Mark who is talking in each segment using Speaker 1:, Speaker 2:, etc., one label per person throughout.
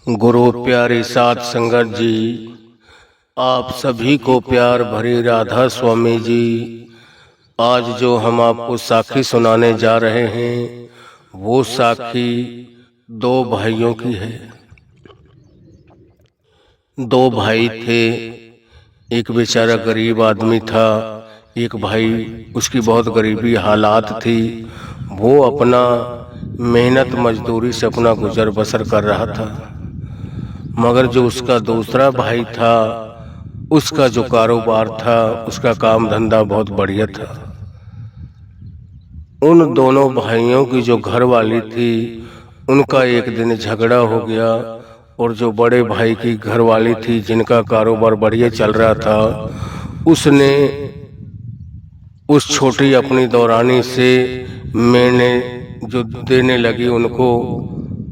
Speaker 1: गुरु प्यारी साध संगत जी, आप सभी को प्यार भरी राधा स्वामी जी। आज जो हम आपको साखी सुनाने जा रहे हैं वो साखी दो भाइयों की है। दो भाई थे, एक बेचारा गरीब आदमी था, एक भाई उसकी बहुत गरीबी हालात थी। वो अपना मेहनत मजदूरी से अपना गुजर बसर कर रहा था, मगर जो उसका दूसरा भाई था उसका जो कारोबार था, उसका काम धंधा बहुत बढ़िया था। उन दोनों भाइयों की जो घर वाली थी उनका एक दिन झगड़ा हो गया, और जो बड़े भाई की घर वाली थी जिनका कारोबार बढ़िया चल रहा था, उसने उस छोटी अपनी दौरानी से मैंने जो देने लगी उनको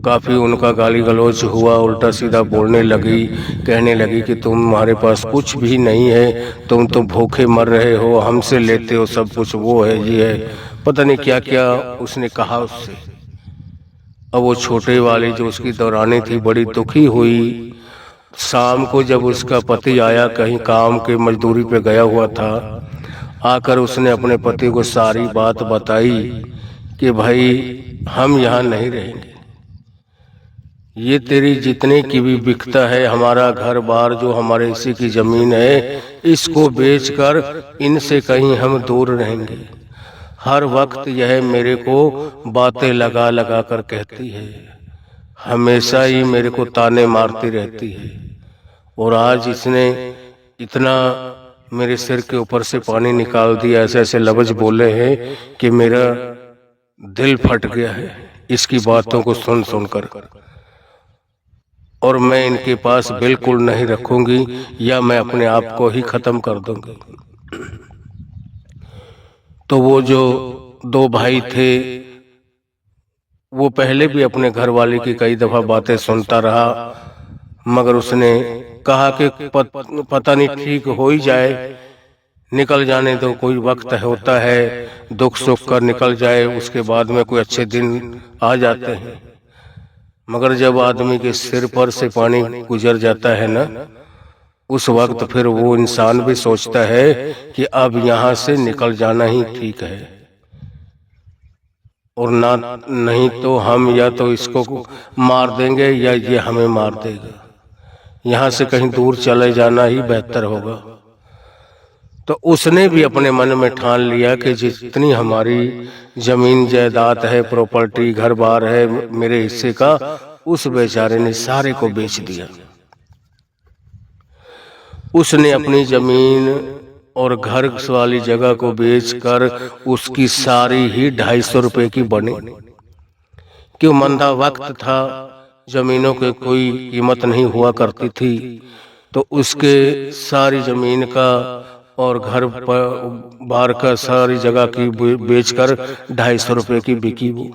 Speaker 1: काफ़ी उनका गाली गलौज हुआ, उल्टा सीधा बोलने लगी, कहने लगी कि तुम्हारे पास कुछ भी नहीं है, तुम तो भूखे मर रहे हो, हमसे लेते हो सब कुछ, वो है ये है, पता नहीं क्या क्या उसने कहा उससे। अब वो छोटे वाली जो उसकी दौरानी थी बड़ी दुखी हुई। शाम को जब उसका पति आया, कहीं काम के मजदूरी पे गया हुआ था, आकर उसने अपने पति को सारी बात बताई कि भाई हम यहाँ नहीं रहेंगे, ये तेरी जितने की भी बिकता है, हमारा घर बार जो हमारे इसी की जमीन है, इसको बेचकर इनसे कहीं हम दूर रहेंगे। हर वक्त यह मेरे को बातें लगा लगा कर कहती है, हमेशा ही मेरे को ताने मारती रहती है, और आज इसने इतना मेरे सिर के ऊपर से पानी निकाल दिया, ऐसे ऐसे लफ्ज बोले हैं कि मेरा दिल फट गया है इसकी बातों को सुन सुनकर, और मैं इनके पास बिल्कुल नहीं रखूंगी, या मैं अपने आप को ही खत्म कर दूंगी। तो वो जो दो भाई थे वो पहले भी अपने घर वाले की कई दफा बातें सुनता रहा, मगर उसने कहा कि पता नहीं ठीक हो ही जाए, निकल जाने दो, कोई वक्त होता है दुख सुख कर निकल जाए, उसके बाद में कोई अच्छे दिन आ जाते हैं। मगर जब आदमी के सिर पर से पानी गुजर जाता है ना, उस वक्त फिर वो इंसान भी सोचता है कि अब यहाँ से निकल जाना ही ठीक है, और ना नहीं तो हम या तो इसको मार देंगे या ये हमें मार देगा, यहाँ से कहीं दूर चले जाना ही बेहतर होगा। तो उसने भी अपने मन में ठान लिया कि जितनी हमारी जमीन जायदाद है, प्रॉपर्टी घर बार है मेरे हिस्से का, उस बेचारे ने सारे को बेच दिया। उसने अपनी जमीन और घर वाली जगह को बेचकर उसकी सारी ही 250 रुपए की बनी। क्यों, मंदा वक्त था, जमीनों के कोई कीमत नहीं हुआ करती थी, तो उसके सारी जमीन का और घर बार का सारी जगह की बेचकर 250 रुपए की बिकी वो।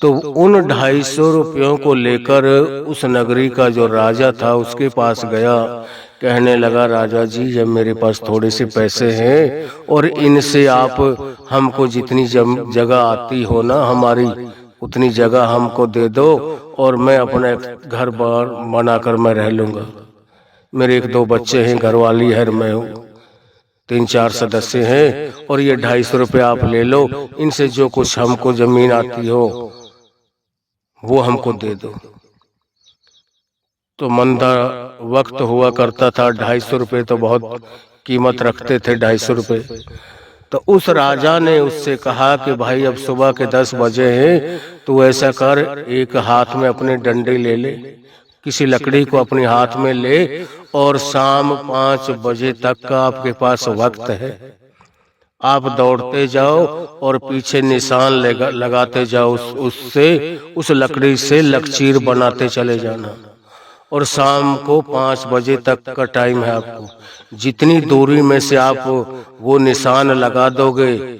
Speaker 1: तो उन 250 रुपयों को लेकर उस नगरी का जो राजा था उसके पास गया, कहने लगा, राजा जी जब मेरे पास थोड़े से पैसे हैं और इनसे आप हमको जितनी जगह आती हो ना हमारी, उतनी जगह हमको दे दो, और मैं अपना घर बार बनाकर मैं रह लूंगा। मेरे 1-2 बच्चे हैं, घरवाली है, मैं हूँ, 3-4 सदस्य हैं, और ये 250 रुपये आप ले लो, इनसे जो कुछ हमको जमीन आती हो वो हमको दे दो। तो मंदा वक्त हुआ करता था, 250 रुपये तो बहुत कीमत रखते थे, 250 रुपये। तो उस राजा ने उससे कहा कि भाई अब सुबह के 10 बजे हैं, तो ऐसा कर, एक हाथ में अपने डंडे ले ले, किसी लकड़ी को अपने हाथ में ले, और शाम 5 बजे तक का आपके पास वक्त है, आप दौड़ते जाओ और पीछे निशान लगाते जाओ, उससे उस लकड़ी से लकीर बनाते चले जाना, और शाम को 5 बजे तक का टाइम है आपको। जितनी दूरी में से आप वो निशान लगा दोगे,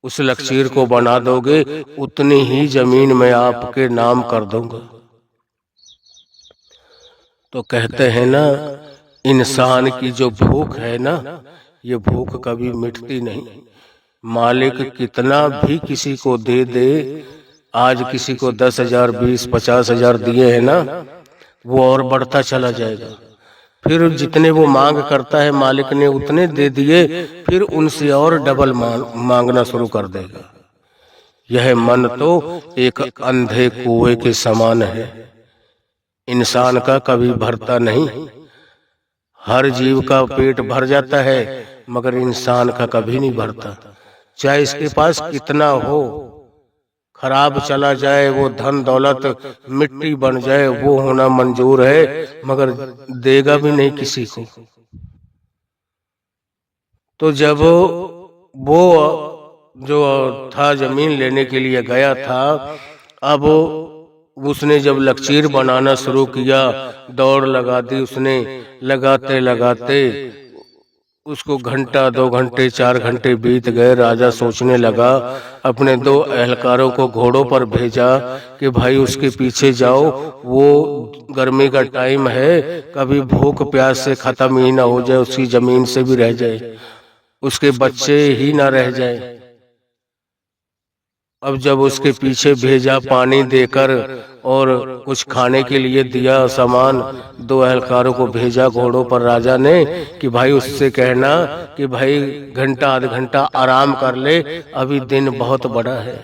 Speaker 1: उस लकीर को बना दोगे, उतनी ही जमीन मैं आपके नाम कर दूंगा। तो कहते हैं ना, इंसान की जो भूख है ना, ये भूख कभी मिटती नहीं। मालिक कितना भी किसी को दे दे, आज किसी को 10,000 20,000 50,000 दिए हैं ना, वो और बढ़ता चला जाएगा। फिर जितने वो मांग करता है मालिक ने उतने दे दिए, फिर उनसे और डबल मांगना शुरू कर देगा। यह मन तो एक अंधे कुएं के समान है, इंसान का कभी भरता नहीं। हर जीव का पेट भर जाता है मगर इंसान का कभी नहीं भरता। चाहे इसके पास कितना हो, खराब चला जाए, वो धन दौलत मिट्टी बन जाए, वो होना मंजूर है मगर देगा भी नहीं किसी को। तो जब वो जो था जमीन लेने के लिए गया था, अब उसने जब लकीर बनाना शुरू किया, दौड़ लगा दी उसने। लगाते लगाते उसको घंटा 2 घंटे 4 घंटे बीत गए। राजा सोचने लगा, अपने 2 एहलकारों को घोड़ों पर भेजा कि भाई उसके पीछे जाओ, वो गर्मी का टाइम है, कभी भूख प्यास से खत्म ही ना हो जाए, उसकी जमीन से भी रह जाए, उसके बच्चे ही ना रह जाए। अब जब उसके पीछे भेजा, पानी देकर और कुछ खाने के लिए दिया सामान, 2 एहलकारों को भेजा घोड़ों पर राजा ने कि भाई उससे कहना कि भाई घंटा आध घंटा आराम कर ले, अभी दिन बहुत बड़ा है,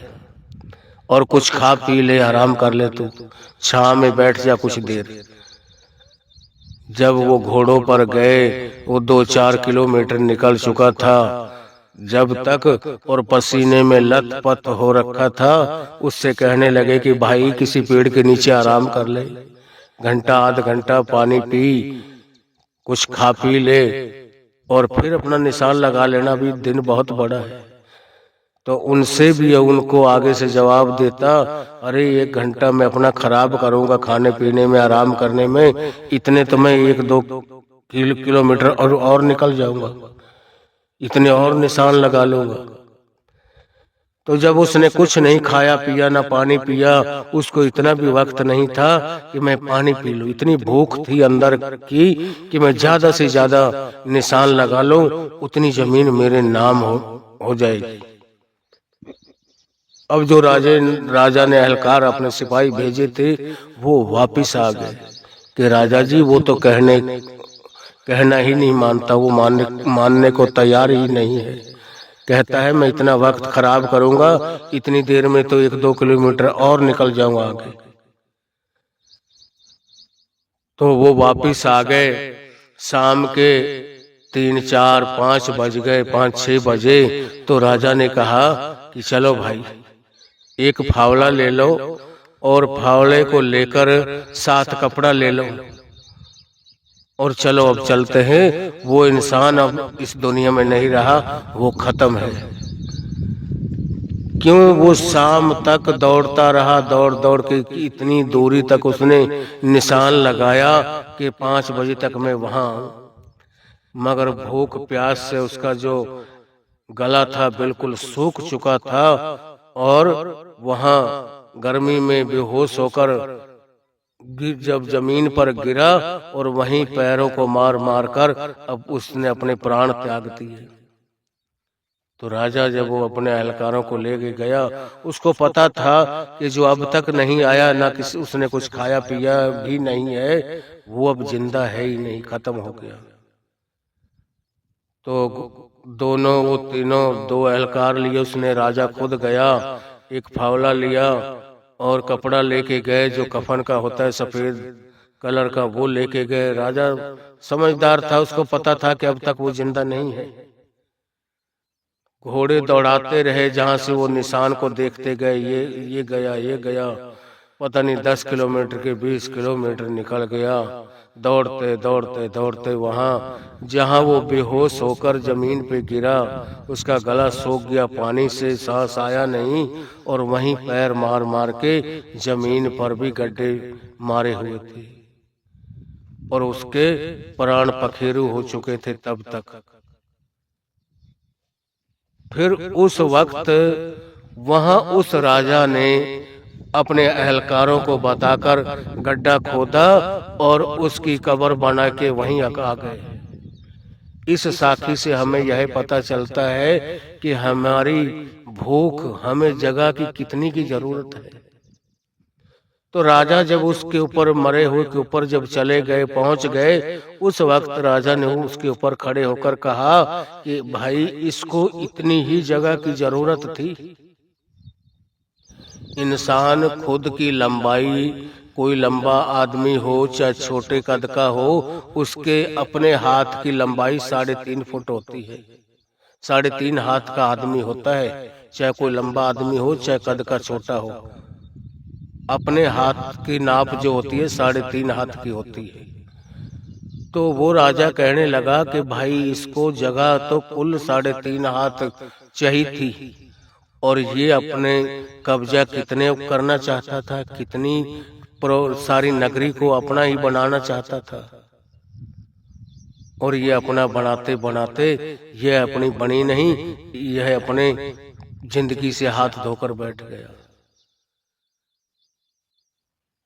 Speaker 1: और कुछ खा पी ले, आराम कर ले, तू छांव में बैठ जा कुछ देर। जब वो घोड़ों पर गए, वो 2-4 किलोमीटर निकल चुका था जब तक, और पसीने में लथपथ हो रखा था। उससे कहने लगे कि भाई किसी पेड़ के नीचे आराम कर ले, घंटा आध घंटा पानी पी, कुछ खा पी ले, और फिर अपना निशान लगा लेना, भी दिन बहुत बड़ा है। तो उनसे भी उनको आगे से जवाब देता, अरे 1 घंटा मैं अपना खराब करूंगा खाने पीने में, आराम करने में, इतने तो मैं 1-2 किलोमीटर और निकल जाऊंगा, इतने और निशान लगा लूंगा। तो जब उसने कुछ नहीं खाया पिया, ना पानी पिया, उसको इतना भी वक्त नहीं था कि मैं पानी पी लूं, इतनी भूख थी अंदर की कि मैं ज्यादा से ज्यादा निशान लगा लूं, उतनी जमीन मेरे नाम हो जाएगी। अब जो राजा ने एहलकार अपने सिपाही भेजे थे, वो वापिस आ गए कि राजा जी वो तो कहना ही नहीं मानता, वो मानने को तैयार ही नहीं है। कहता है मैं इतना वक्त खराब करूंगा, इतनी देर में तो 1-2 किलोमीटर और निकल जाऊंगा आगे। तो वो वापिस आ गए। शाम के 3-4-5 बज गए, 5-6 बजे। तो राजा ने कहा कि चलो भाई, एक फावड़ा ले लो, और फावड़े को लेकर 7 कपड़ा ले लो, और चलो अब चलते हैं। वो इंसान अब इस दुनिया में नहीं रहा, वो खत्म है। क्यों? वो शाम तक दौड़ता रहा, दौड़ दौड़ के इतनी दूरी तक उसने निशान लगाया कि 5 बजे तक मैं वहां आऊं, मगर भूख प्यास से उसका जो गला था बिल्कुल सूख चुका था, और वहां गर्मी में बेहोश होकर जब जमीन पर गिरा, और वहीं पैरों को मार मार कर अब उसने अपने प्राण त्याग दिए। तो राजा जब वो अपने एहलकारों को ले गया, उसको पता था कि जो अब तक नहीं आया, ना किसी उसने कुछ खाया पिया भी नहीं है, वो अब जिंदा है ही नहीं, खत्म हो गया। तो दोनों वो तीनों 2 एहलकार लिए उसने, राजा खुद गया, एक फावड़ा लिया और कपड़ा लेके गए जो कफन का होता है सफेद कलर का, वो लेके गए। राजा समझदार था, उसको पता था कि अब तक वो जिंदा नहीं है। घोड़े दौड़ाते रहे, जहां से वो निशान को देखते गए, ये गया, ये गया, पता नहीं 10 किलोमीटर के 20 किलोमीटर निकल गया। दौड़ते दौड़ते दौड़ते वहां जहां वो बेहोश होकर जमीन पे गिरा, उसका गला सूख गया पानी से, सांस आया नहीं, और वहीं पैर मार मार के जमीन पर भी गड्ढे मारे हुए थे, और उसके प्राण पखेरु हो चुके थे तब तक। फिर उस वक्त वहां उस राजा ने अपने एहलकारों को बताकर गड्ढा खोदा और उसकी कब्र बना के वहीं आ गए। इस साखी से हमें यह पता चलता है कि हमारी भूख, हमें जगह की कितनी की जरूरत है। तो राजा जब उसके ऊपर, मरे हुए के ऊपर जब चले गए, पहुंच गए, उस वक्त राजा ने उसके ऊपर खड़े होकर कहा कि भाई, इसको इतनी ही जगह की जरूरत थी। इंसान खुद की लंबाई, कोई लंबा आदमी हो चाहे छोटे कद का हो, उसके अपने हाथ की लंबाई 3.5 फुट होती है। 3.5 हाथ का आदमी होता है, चाहे कोई लंबा आदमी हो चाहे कद का छोटा हो। अपने हाथ की नाप जो होती है 3.5 हाथ की होती है। तो वो राजा कहने लगा कि भाई, इसको जगह तो कुल 3.5 हाथ चाहिए थी, और ये अपने कब्जा कितने करना चाहता था, कितनी सारी नगरी को अपना ही बनाना चाहता था। और ये अपना बनाते बनाते ये अपनी बनी नहीं, यह अपने जिंदगी से हाथ धोकर बैठ गया।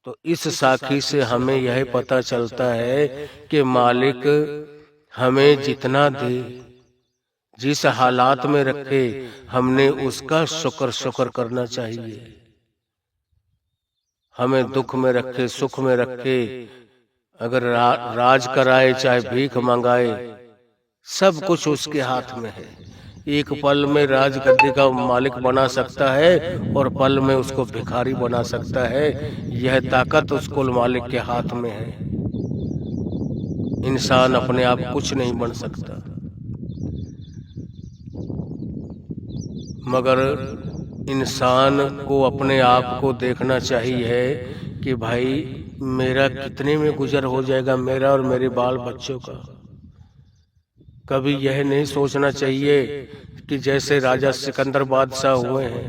Speaker 1: तो इस साखी से हमें यह पता चलता है कि मालिक हमें जितना दे, जिस हालात में रखे, हमने उसका शुक्र करना चाहिए। हमें दुख में रखे, सुख में रखे, अगर राज कराए चाहे भीख मंगाए, सब कुछ उसके हाथ में है। एक पल में राज गद्दी का मालिक बना सकता है और पल में उसको भिखारी बना सकता है। यह ताकत उसको मालिक के हाथ में है। इंसान अपने आप कुछ नहीं बन सकता, मगर इंसान को अपने आप को देखना चाहिए कि भाई, मेरा कितने में गुजर हो जाएगा, मेरा और मेरे बाल बच्चों का। कभी यह नहीं सोचना चाहिए कि जैसे राजा सिकंदर बादशाह हुए हैं,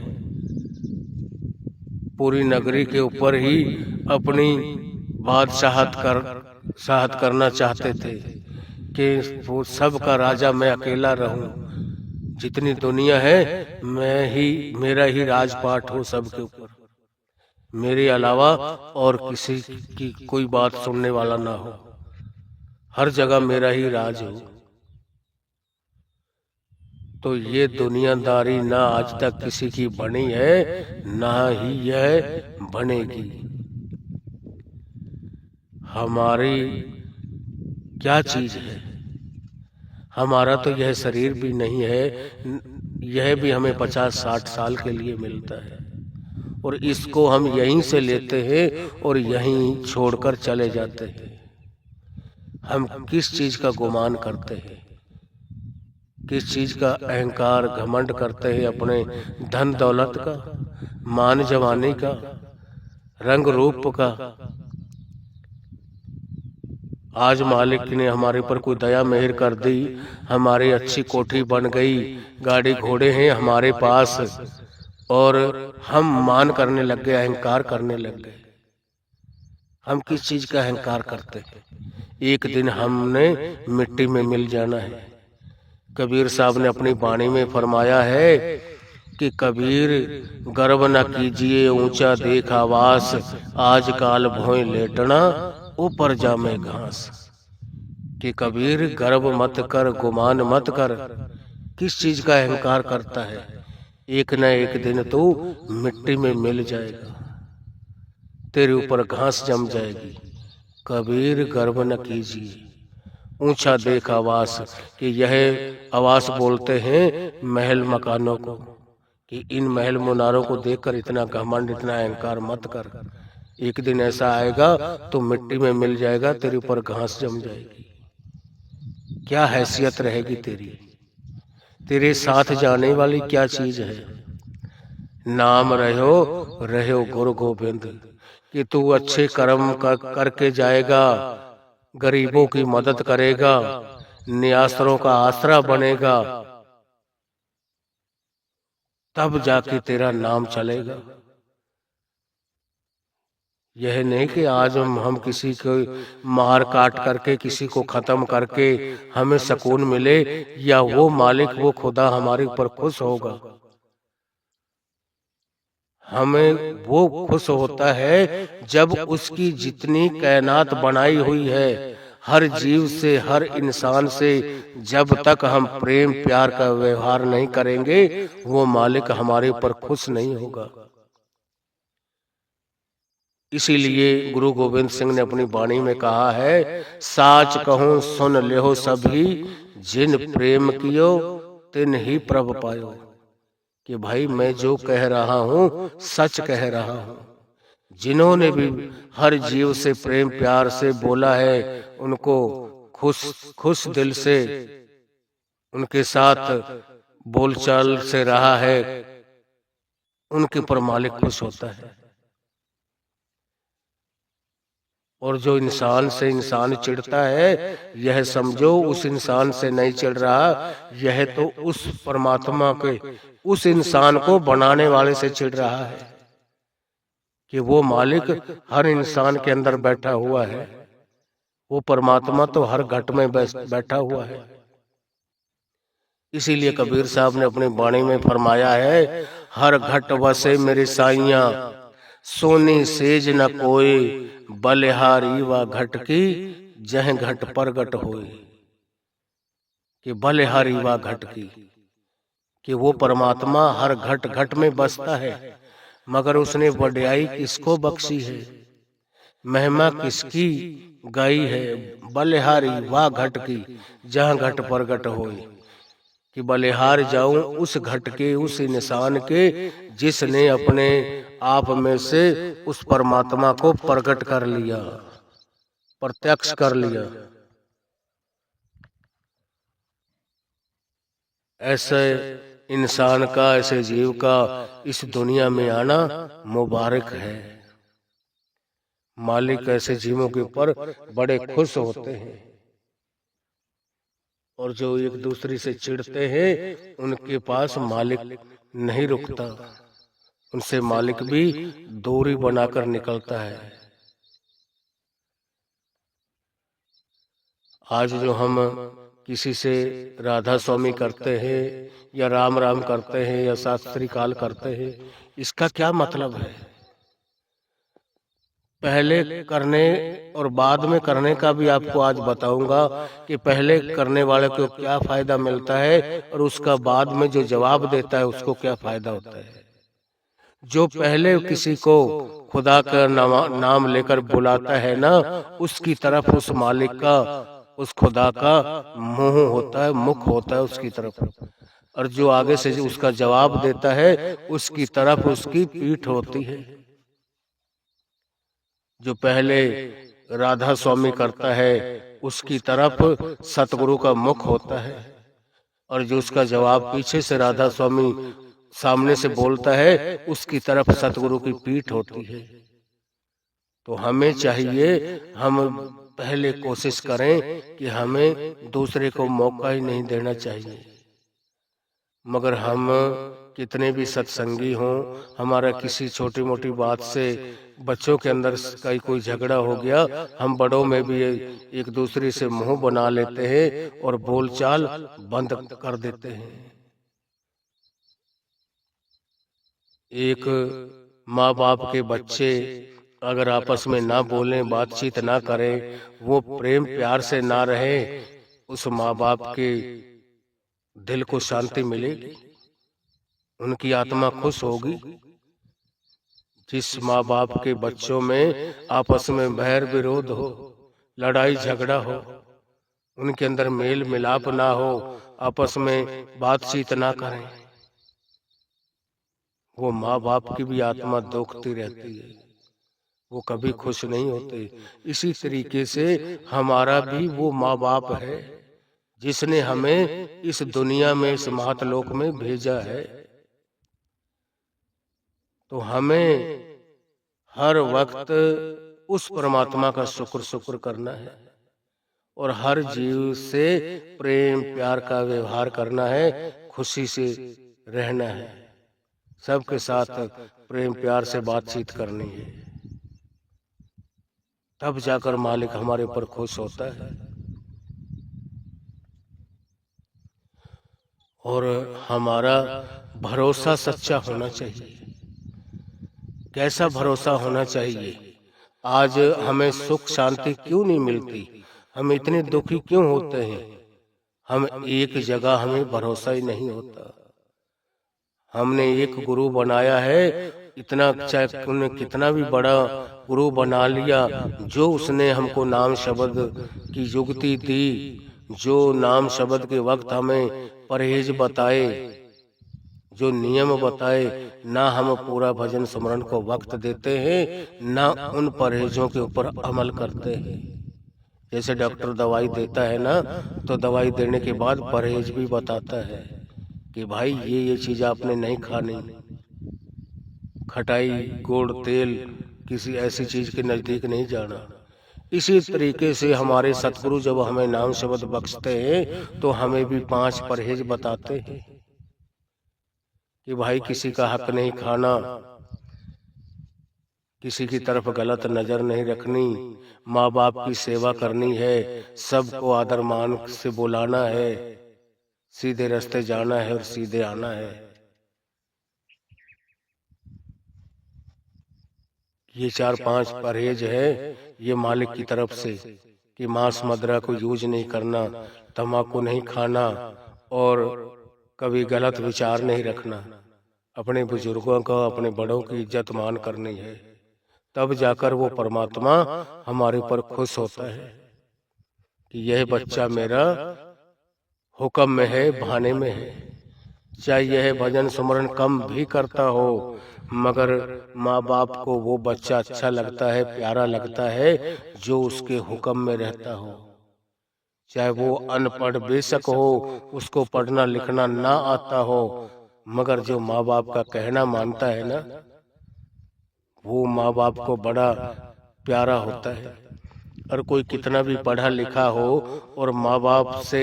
Speaker 1: पूरी नगरी के ऊपर ही अपनी बादशाहत करना चाहते थे कि वो सब का राजा मैं अकेला रहूं, जितनी दुनिया है मेरा ही राजपाट हो सबके ऊपर, मेरे अलावा और किसी की कोई बात सुनने वाला ना हो, हर जगह मेरा ही राज हो। तो ये दुनियादारी ना आज तक किसी की बनी है, ना ही यह बनेगी। हमारी क्या चीज है? हमारा तो यह शरीर भी नहीं है, यह भी हमें 50-60 साल के लिए मिलता है, और इसको हम यहीं से लेते हैं और यहीं छोड़कर चले जाते हैं। हम किस चीज का गुमान करते हैं, किस चीज का अहंकार घमंड करते हैं? अपने धन दौलत का, मान जवानी का, रंग रूप का। आज मालिक ने हमारे पर कोई दया मेहर कर दी, हमारी अच्छी कोठी बन गई, गाड़ी घोड़े हैं हमारे पास, और हम मान करने लग गए, अहंकार करने लग गए। हम किस चीज का अहंकार करते हैं? एक दिन हमने मिट्टी में मिल जाना है। कबीर साहब ने अपनी वाणी में फरमाया है कि कबीर, गर्व न कीजिए ऊंचा देख आवास, आज काल भोय लेटना ऊपर जामे घास। कि कबीर, गर्व मत कर, गुमान मत कर। किस चीज का अहंकार करता है? एक न एक दिन तो मिट्टी में मिल जाएगा, तेरे ऊपर घास जम जाएगी। कबीर, गर्व न कीजिए ऊंचा देख आवास, कि यह आवास बोलते हैं महल मकानों को, कि इन महल मुनारों को देखकर इतना घमंड, इतना अहंकार मत कर। एक दिन ऐसा आएगा तो मिट्टी में मिल जाएगा, तेरे ऊपर घास जम जाएगी। क्या हैसियत रहेगी तेरी? तेरे साथ जाने वाली क्या चीज है? नाम रहो गुरु गोविंद, कि तू अच्छे कर्म करके जाएगा, गरीबों की मदद करेगा, नियासरों का आसरा बनेगा, तब जाके तेरा नाम चलेगा। यह नहीं कि आज हम किसी को मार काट करके, किसी को खत्म करके हमें सुकून मिले, या वो मालिक, वो खुदा हमारे ऊपर खुश होगा। हमें वो खुश होता है जब उसकी जितनी कायनात बनाई हुई है, हर जीव से, हर इंसान से, जब तक हम प्रेम प्यार का व्यवहार नहीं करेंगे, वो मालिक हमारे ऊपर खुश नहीं होगा। इसीलिए गुरु गोविंद सिंह ने अपनी वाणी में कहा है, साच कहूं सुन लेहो सभी, जिन प्रेम कियो तिन ही प्रभ पायो। कि भाई मैं जो कह रहा हूं सच कह रहा हूं। जिन्होंने भी हर जीव से प्रेम प्यार से बोला है, उनको खुश खुश दिल से उनके साथ बोलचाल से रहा है, उनके पर मालिक खुश होता है। और जो इंसान से इंसान चिढ़ता है, यह समझो उस इंसान से नहीं चिढ़ रहा, यह तो उस परमात्मा के उस इंसान को बनाने वाले से चिढ़ रहा है कि वो मालिक हर इंसान के अंदर बैठा हुआ है। वो परमात्मा तो हर घट में बैठा हुआ है। इसीलिए कबीर साहब ने अपनी वाणी में फरमाया है, हर घट वसे मेरे साइया, सोनी सेज न कोई, बलिहारी व घट की, जह घट प्रगट होए। कि बलिहारी व घट की, कि वो परमात्मा हर घट घट में बसता है, मगर उसने वड्याई किसको बख्शी है, महिमा किसकी गाई है। बलिहारी व घट की, जहां घट प्रगट होए। कि बलिहार जाऊं उस घट के, उस इंसान के, जिसने अपने आप में से उस परमात्मा को प्रकट कर लिया, प्रत्यक्ष कर लिया। ऐसे इंसान का, ऐसे जीव का इस दुनिया में आना मुबारक है। मालिक ऐसे जीवों के ऊपर बड़े खुश होते हैं। और जो एक दूसरे से चिढ़ते हैं, उनके पास मालिक नहीं रुकता, उनसे मालिक भी दूरी बनाकर निकलता है। आज जो हम किसी से राधा स्वामी करते हैं, या राम राम करते हैं, या सत श्री अकाल करते हैं, इसका क्या मतलब है? पहले करने और बाद में करने का भी आपको आज बताऊंगा कि पहले करने वाले को क्या फायदा मिलता है, और उसका बाद में जो जवाब देता है उसको क्या फायदा होता है। जो पहले किसी को खुदा का नाम लेकर बुलाता है ना, उसकी तरफ उस मालिक का, उस खुदा का मुंह होता है, मुख होता है उसकी तरफ। और जो आगे से उसका जवाब देता है, उसकी तरफ उसकी पीठ होती है। जो पहले राधा स्वामी करता है, उसकी तरफ सतगुरु का मुख होता है, और जो उसका जवाब पीछे से राधा स्वामी सामने से बोलता है, उसकी तरफ सतगुरु की पीठ होती है। तो हमें चाहिए, हम पहले कोशिश करें कि हमें दूसरे को मौका ही नहीं देना चाहिए। मगर हम कितने भी सत्संगी हों, हमारा किसी छोटी मोटी बात से बच्चों के अंदर कोई झगड़ा हो गया, हम बड़ों में भी एक दूसरे से मुंह बना लेते हैं और बोलचाल बंद कर देते हैं। एक माँ बाप के बच्चे अगर आपस में ना बोलें, बातचीत ना करें, वो प्रेम प्यार से ना रहे, उस माँ बाप के दिल को शांति मिलेगी, उनकी आत्मा खुश होगी। जिस माँ बाप के बच्चों में आपस में बैर विरोध हो, लड़ाई झगड़ा हो, उनके अंदर मेल मिलाप ना हो, आपस में बातचीत ना करें, वो माँ बाप की भी आत्मा दुखती रहती है, वो कभी खुश नहीं होते। इसी तरीके से हमारा भी वो माँ बाप है जिसने हमें इस दुनिया में, इस महतलोक में भेजा है। तो हमें हर वक्त उस परमात्मा का शुक्र करना है, और हर जीव से प्रेम प्यार का व्यवहार करना है, खुशी से रहना है, सबके साथ प्रेम प्यार से बातचीत करनी है। तब जाकर मालिक हमारे ऊपर खुश होता है। और हमारा भरोसा सच्चा होना चाहिए। कैसा भरोसा होना चाहिए? आज हमें सुख शांति क्यों नहीं मिलती, हम इतने दुखी क्यों होते हैं? हम एक जगह, हमें भरोसा ही नहीं होता। हमने एक गुरु बनाया है, इतना चाहे उन्हें कितना भी बड़ा गुरु बना लिया, जो उसने हमको नाम शब्द की युक्ति दी, जो नाम शब्द के वक्त हमें परहेज बताए, जो नियम बताए, ना हम पूरा भजन स्मरण को वक्त देते हैं, ना उन परहेजों के ऊपर अमल करते हैं। जैसे डॉक्टर दवाई देता है ना, तो दवाई देने के बाद परहेज भी बताता है कि भाई ये चीज आपने नहीं खानी, खटाई, गुड़, तेल, किसी ऐसी चीज के नजदीक नहीं जाना। इसी तरीके से हमारे सतगुरु जब हमें नाम शब्द बख्शते हैं तो हमें भी 5 परहेज बताते हैं कि भाई किसी का हक नहीं खाना, किसी की तरफ गलत नजर नहीं रखनी, माँ बाप की सेवा करनी है, सबको आदर मान से बुलाना है, सीधे रास्ते जाना है और सीधे आना है। ये 4-5 परहेज है ये मालिक की तरफ से कि मांस मदिरा को यूज नहीं करना, तम्बाकू नहीं खाना और कभी गलत विचार नहीं रखना, अपने बुजुर्गों का, अपने बड़ों की इज्जत मान करनी है। तब जाकर वो परमात्मा हमारे ऊपर खुश होता है कि यह बच्चा मेरा हुक्म में है, बहाने में है। चाहे यह भजन सुमरन कम भी करता हो, मगर माँ बाप को वो बच्चा अच्छा लगता है, प्यारा लगता है, जो उसके हुक्म में रहता हो। चाहे वो अनपढ़ बेशक हो, उसको पढ़ना लिखना ना आता हो, मगर जो माँ बाप का कहना मानता है ना, वो माँ बाप को बड़ा प्यारा होता है। और कोई कितना भी पढ़ा लिखा हो और माँ बाप से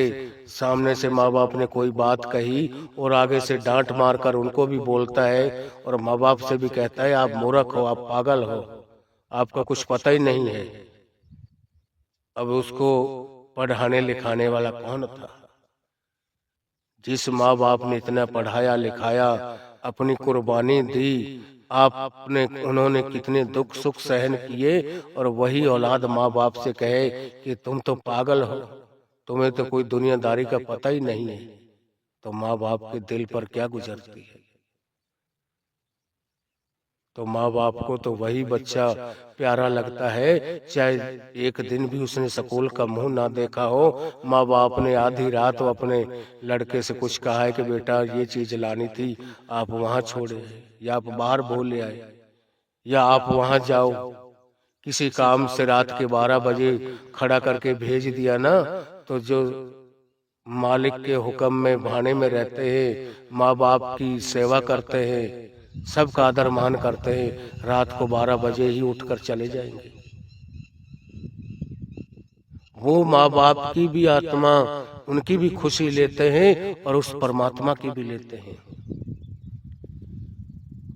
Speaker 1: सामने से माँ बाप ने कोई बात कही और आगे से डांट मार कर उनको भी बोलता है और माँ बाप से भी कहता है आप मूर्ख हो, आप पागल हो, आपका कुछ पता ही नहीं है। अब उसको पढ़ाने लिखाने वाला कौन था? जिस माँ बाप ने इतना पढ़ाया लिखाया, अपनी कुर्बानी दी, आपने उन्होंने कितने दुख सुख सहन किए, और वही औलाद माँ बाप से कहे कि तुम तो पागल हो, तुम्हें तो कोई दुनियादारी का पता ही नहीं है, तो माँ बाप के दिल पर क्या गुजरती है? तो माँ बाप को तो वही बच्चा प्यारा लगता है, चाहे एक दिन भी उसने स्कूल का मुंह ना देखा हो, माँ बाप ने आधी रात अपने लड़के से कुछ कहा है कि बेटा ये चीज लानी थी, आप वहां छोड़े, या आप बाहर भूल आए, या आप वहां जाओ, किसी काम से रात के 12 बजे खड़ा करके भेज दिया ना, तो जो मालिक के हुक्म में भाने में रहते हैं, माँ बाप की सेवा करते हैं, सबका आदर मान करते हैं, रात को 12 बजे ही उठकर चले जाएंगे। वो माँ बाप की भी आत्मा, उनकी भी खुशी लेते हैं और उस परमात्मा की भी लेते हैं।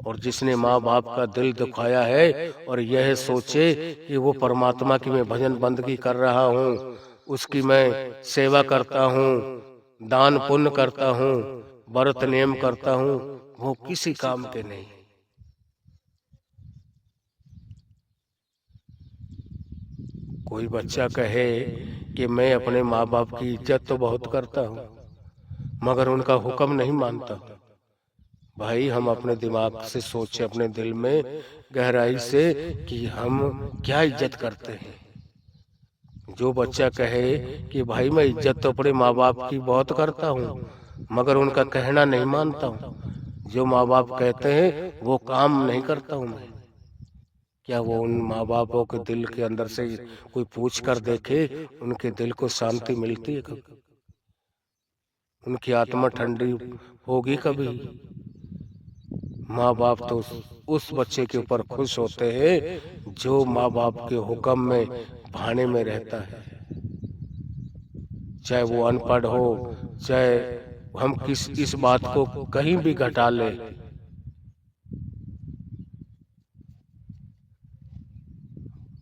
Speaker 1: और जिसने माँ बाप का दिल दुखाया है और यह सोचे कि वो परमात्मा की मैं भजन बंदगी कर रहा हूँ, उसकी मैं सेवा करता हूँ, दान पुण्य करता हूँ, व्रत नियम करता हूँ, वो किसी काम के नहीं। कोई बच्चा कहे कि मैं अपने माँ बाप की इज्जत तो बहुत करता हूँ, मगर उनका हुक्म नहीं मानता। भाई हम अपने दिमाग से सोचे, अपने दिल में गहराई से, कि हम क्या इज्जत करते हैं। जो बच्चा कहे कि भाई मैं इज्जत तो अपने माँ बाप की बहुत करता हूँ, मगर उनका कहना नहीं मानता हूँ, जो माँ बाप कहते हैं वो काम नहीं करता हूँ मैं, क्या वो उन माँ बापों के दिल के अंदर से कोई पूछ कर देखे, उनके दिल को शांति मिलती है कभी? उनकी आत्मा ठंडी होगी कभी? माँ बाप तो उस बच्चे के ऊपर खुश होते हैं जो माँ बाप के हुक्म में भाने में रहता है, चाहे वो अनपढ़ हो, चाहे हम इस बात को कहीं भी घटा ले।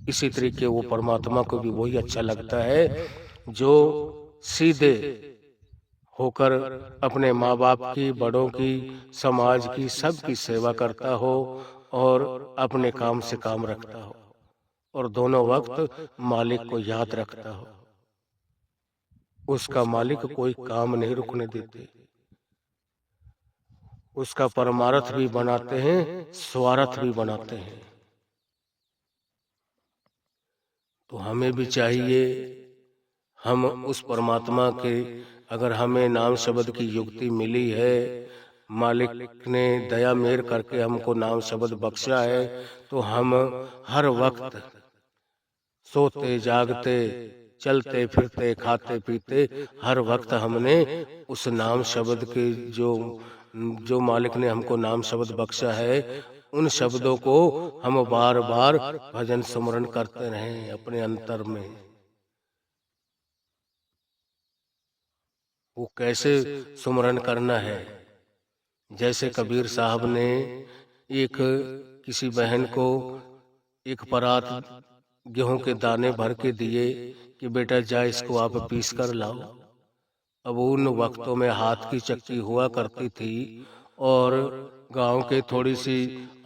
Speaker 1: इसी तरीके वो परमात्मा को भी वही अच्छा लगता है जो सीधे होकर अपने माँ बाप की, बड़ों की, समाज की, सबकी सेवा करता हो और अपने काम से काम रखता हो और दोनों वक्त मालिक को याद रखता हो। उसका मालिक कोई काम नहीं रुकने देते। उसका परमार्थ भी बनाते हैं, स्वार्थ भी बनाते हैं। तो हमें भी चाहिए, हम उस परमात्मा के, अगर हमें नाम शब्द की युक्ति मिली है, मालिक ने दया मेहर करके हमको नाम शब्द बख्शा है, तो हम हर वक्त सोते जागते चलते फिरते खाते पीते हर वक्त हमने उस नाम शब्द के जो मालिक ने हमको नाम शब्द बख्शा है, उन शब्दों को हम बार बार भजन स्मरण करते रहें अपने अंतर में। वो कैसे सुमरन करना है? जैसे कबीर साहब ने एक किसी बहन को एक परात गेहूं के दाने भर के दिए कि बेटा जा इसको आप पीस कर लाओ। अब उन वक्तों में हाथ की चक्की हुआ करती थी और गांव के थोड़ी सी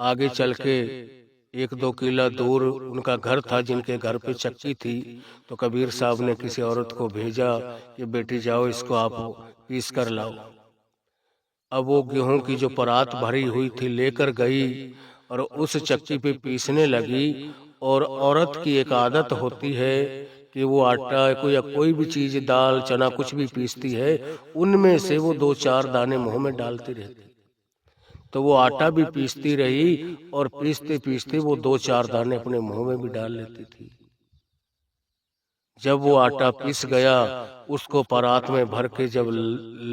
Speaker 1: आगे चल के 1-2 किला दूर उनका घर था जिनके घर पे चक्की थी। तो कबीर साहब ने किसी औरत को भेजा कि बेटी जाओ इसको आप पीस कर लाओ। अब वो गेहूं की जो परात भरी हुई थी लेकर गई और उस चक्की पे पीसने लगी। और औरत की एक आदत होती है कि वो आटा या कोई भी चीज, दाल चना कुछ भी पीसती है, उनमें से वो 2-4 दाने मुंह में डालती रहती। तो वो आटा भी पीसती रही और पीसते पीसते वो 2-4 दाने अपने मुंह में भी डाल लेती थी। जब वो आटा पीस गया, उसको परात में भर के जब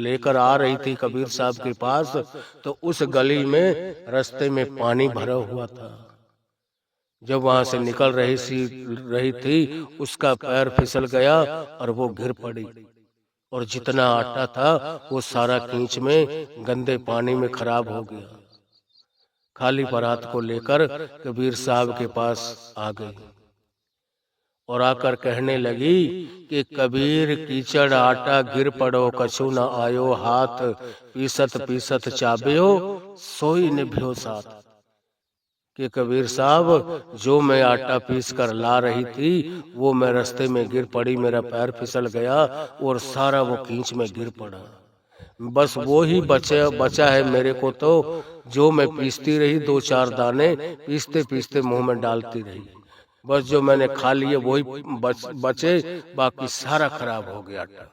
Speaker 1: लेकर आ रही थी कबीर साहब के पास, तो उस गली में रास्ते में पानी भरा हुआ था। जब वहां से निकल रही थी, उसका पैर फिसल गया और वो गिर पड़ी और जितना आटा था वो सारा कींच में गंदे पानी में खराब हो गया। खाली परात को लेकर कबीर साहब के पास आ गई और आकर कहने लगी कि कबीर कीचड़ आटा गिर पड़ो कछु न आयो हाथ, पीसत पीसत चाबियो सोई निभ्यो साथ। कि कबीर साहब जो मैं आटा पीस कर ला रही थी वो मैं रास्ते में गिर पड़ी, मेरा पैर फिसल गया और सारा वो कींच में गिर पड़ा। बस वो ही बचा है मेरे को, तो जो मैं पीसती रही 2-4 दाने पीसते पीसते मुंह में डालती रही, बस जो मैंने खा लिए वही बचे, बाकी सारा खराब हो गया आटा।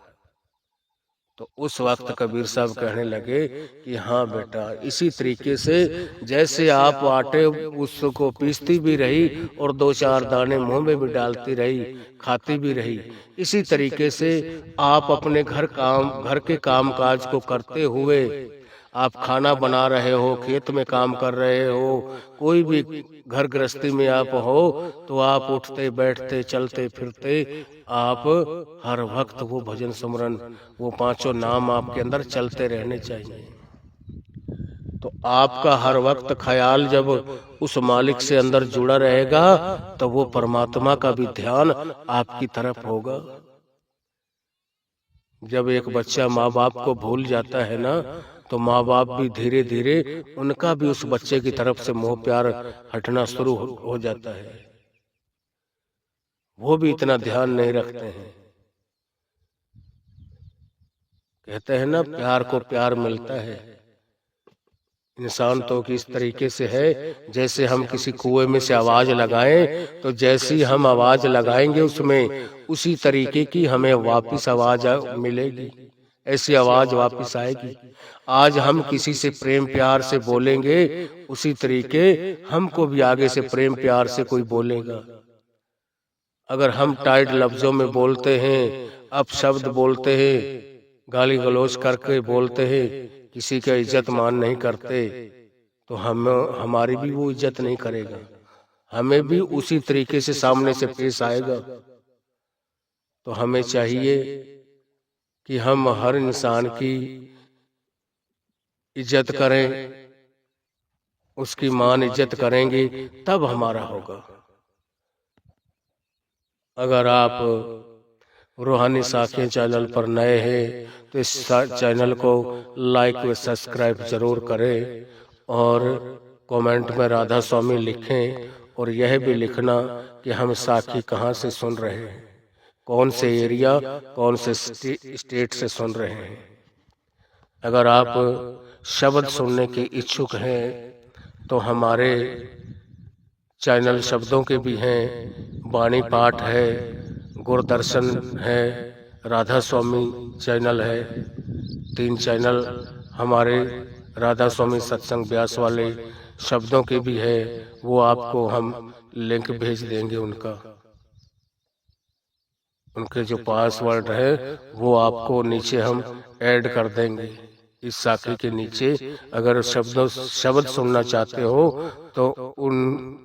Speaker 1: तो उस वक्त कबीर साहब कहने लगे कि हाँ बेटा, इसी तरीके से जैसे आप आटे उसको पीसती भी रही और 2-4 दाने मुंह में भी डालती रही, खाती भी रही, इसी तरीके से आप अपने घर के काम काज को करते हुए, आप खाना बना रहे हो, खेत में काम कर रहे हो, कोई भी घर गृहस्थी में आप हो, तो आप उठते बैठते चलते फिरते आप हर वक्त वो भजन सुमरन, वो 5 नाम आपके अंदर चलते रहने चाहिए। तो आपका हर वक्त ख्याल जब उस मालिक से अंदर जुड़ा रहेगा तो वो परमात्मा का भी ध्यान आपकी तरफ होगा। जब एक बच्चा माँ बाप को भूल जाता है ना, तो माँ बाप भी धीरे धीरे उनका भी उस बच्चे की तरफ से मोह प्यार हटना शुरू हो जाता है। वो भी इतना ध्यान नहीं रखते हैं। कहते हैं ना, प्यार को प्यार मिलता है। इंसान तो किस तरीके से है, जैसे हम किसी कुएं में से आवाज लगाएं, तो जैसी हम आवाज लगाएंगे उसमें, उसी तरीके की हमें वापस आवाज मिलेगी, ऐसी आवाज वापस आएगी। आज हम किसी से प्रेम प्यार से बोलेंगे, उसी तरीके हमको भी आगे से प्रेम प्यार से कोई बोलेगा। अगर हम टाइट लफ्जों में बोलते हैं, अपशब्द बोलते हैं, गाली गलौज करके बोलते हैं, किसी का इज्जत मान नहीं करते, तो हमारी भी वो इज्जत नहीं करेगा, हमें भी उसी तरीके से सामने से पेश आएगा। तो हमें चाहिए कि हम हर इंसान की इज्जत करें, उसकी मान इज्जत करेंगे तब हमारा होगा। अगर आप रूहानी साखियाँ चैनल पर नए हैं तो इस चैनल को लाइक व सब्सक्राइब जरूर करें और कमेंट में राधा स्वामी लिखें, और यह भी लिखना कि हम साखी कहाँ से सुन रहे हैं, कौन से एरिया, कौन से स्टेट से सुन रहे हैं। अगर आप शब्द सुनने के इच्छुक हैं तो हमारे चैनल शब्दों के भी हैं। वाणी पाठ है, गुरदर्शन है, राधा स्वामी चैनल है। 3 चैनल हमारे राधा स्वामी सत्संग व्यास वाले शब्दों के भी है। वो आपको हम लिंक भेज देंगे उनके जो पासवर्ड है वो आपको नीचे हम ऐड कर देंगे। इस साखी के नीचे अगर शब्द सुनना चाहते हो तो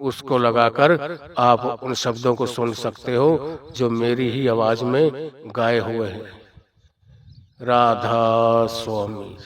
Speaker 1: उसको लगाकर आप उन शब्दों को सुन सकते हो जो मेरी ही आवाज में गाए हुए हैं। राधा स्वामी।